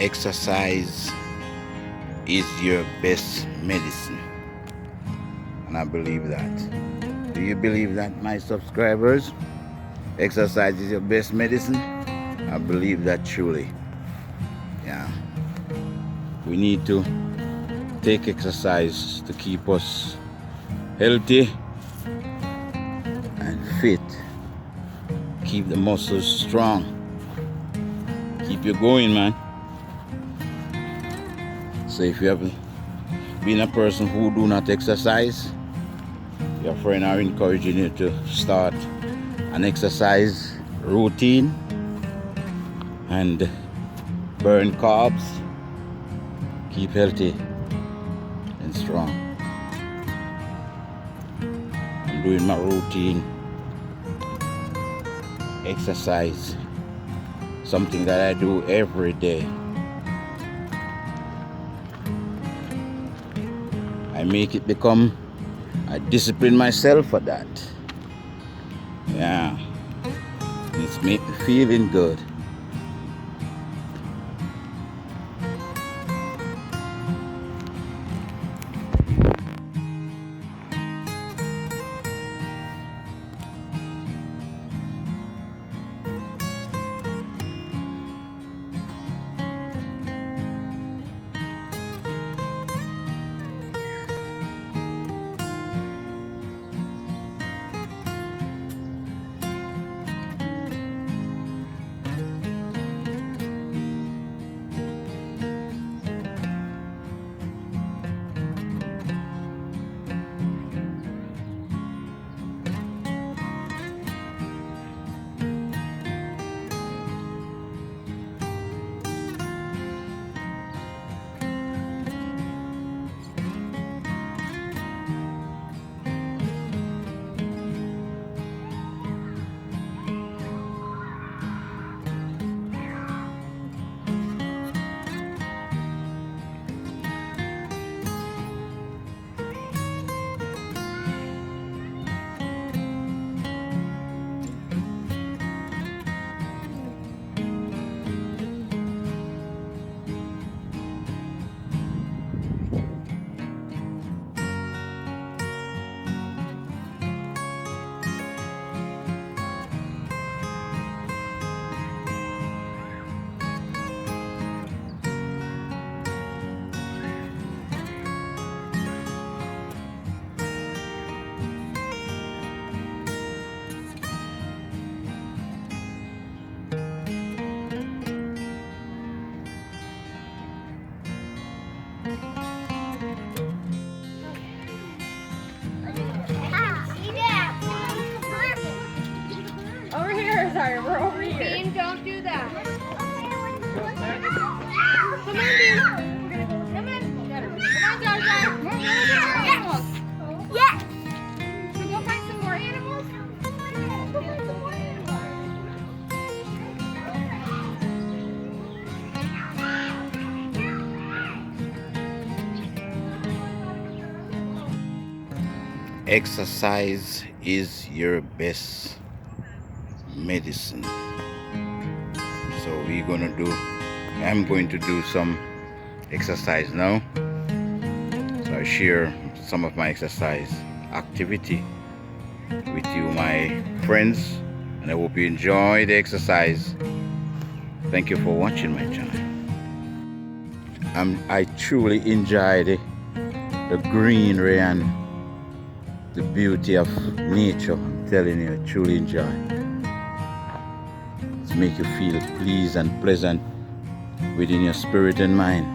Exercise is your best medicine. And I believe that. Do you believe that, my subscribers? Exercise is your best medicine? I believe that truly. Yeah. We need to take exercise to keep us healthy and fit. Keep the muscles strong. Keep you going, man. So if you have been a person who do not exercise, your friend are encouraging you to start an exercise routine and burn carbs. Keep healthy and strong. I'm doing my routine exercise, something that I do every day. I make it become, I discipline myself for that. Yeah, it's make me feeling good. Over here, sorry, we're over here. Bean, don't do that. Come on, Bean. Come on. Come on, Joshua. More animals. Yes. Should we go find some more animals? Go find some more animals. Exercise is your best medicine. So I'm going to do some exercise now. So I share some of my exercise activity with you, my friends, and I hope you enjoy the exercise. Thank you for watching my channel. I truly enjoy the greenery and the beauty of nature. I'm telling you, I truly enjoy. It makes you feel pleased and pleasant within your spirit and mind.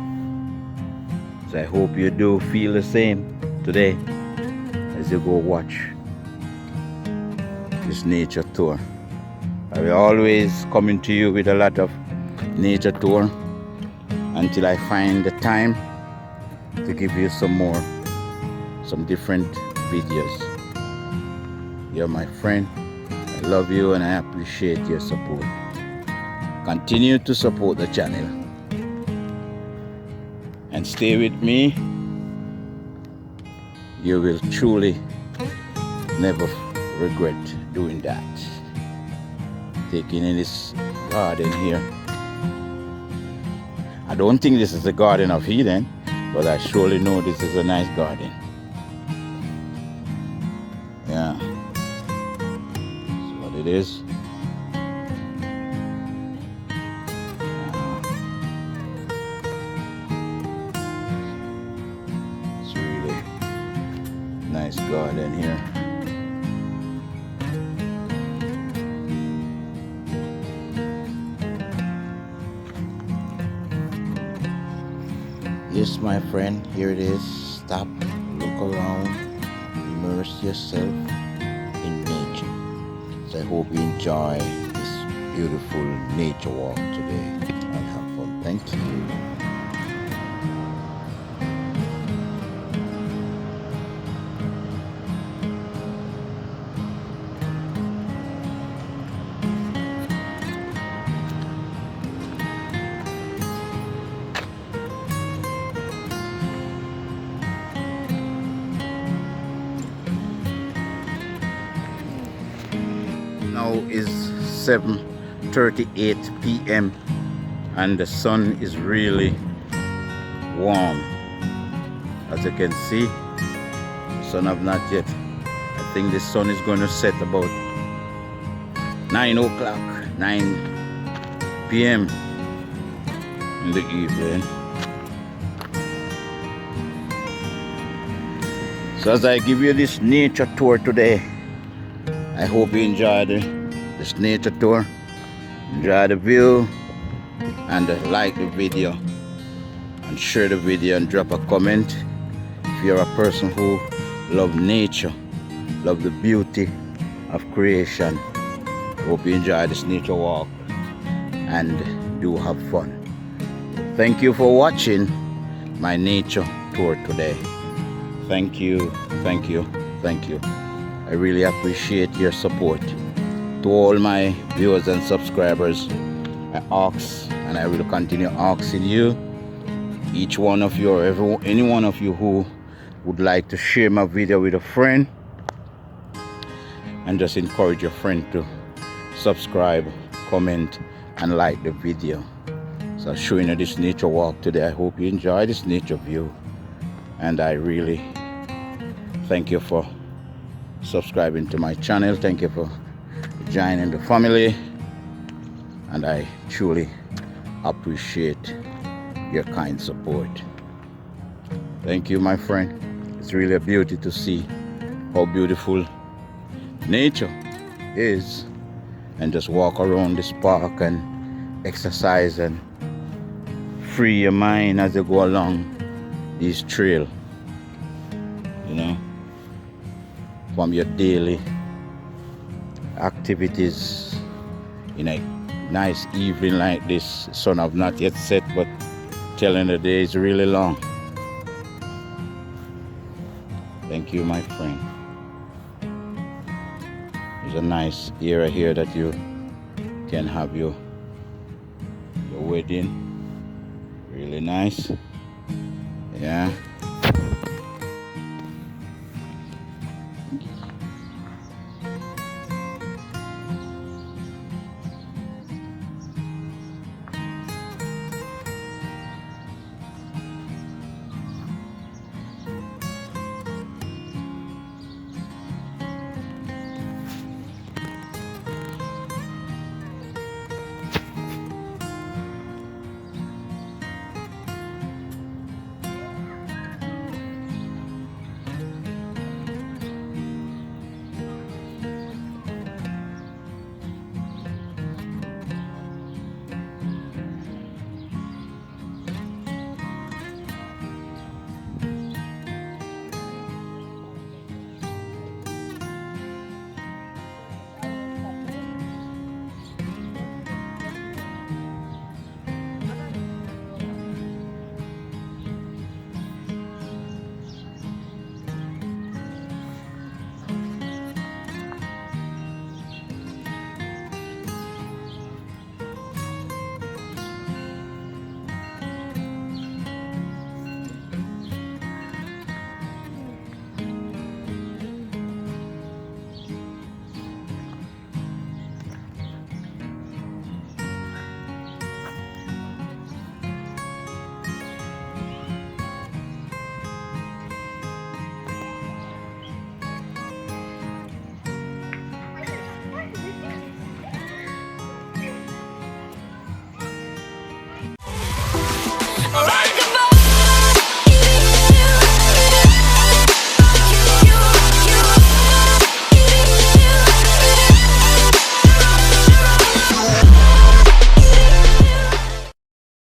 So I hope you do feel the same today as you go watch this nature tour. I will always coming to you with a lot of nature tour until I find the time to give you some different videos. You're my friend. I love you and I appreciate your support. Continue to support the channel and stay with me. You will truly never regret doing that. Taking in this garden here. I don't think this is the Garden of Eden, but I surely know this is a nice garden. Yeah, that's what it is. It's really nice garden here. Yes, my friend, here it is. Stop, look around, immerse yourself in nature. So I hope you enjoy this beautiful nature walk today and have fun. Thank you. Now is 7:38 p.m. and the sun is really warm. As you can see, the sun have not yet. I think the sun is going to set about 9 o'clock, 9 p.m. in the evening. So as I give you this nature tour today, I hope you enjoy this nature tour, enjoy the view, and like the video, and share the video, and drop a comment. If you're a person who loves nature, love the beauty of creation, I hope you enjoy this nature walk and do have fun. Thank you for watching my nature tour today. Thank you, thank you, thank you. I really appreciate your support. To all my viewers and subscribers, I ask, and I will continue asking you, each one of you, or any one of you who would like to share my video with a friend, and just encourage your friend to subscribe, comment, and like the video. So showing you this nature walk today. I hope you enjoy this nature view, and I really thank you for subscribing to my channel. Thank you for joining the family, and I truly appreciate your kind support. Thank you, my friend. It's really a beauty to see how beautiful nature is, and just walk around this park and exercise and free your mind as you go along this trail, you know, from your daily activities. In a nice evening like this, sun have not yet set, but telling the day is really long. Thank you, my friend. There's a nice area here that you can have your wedding. Really nice. Yeah.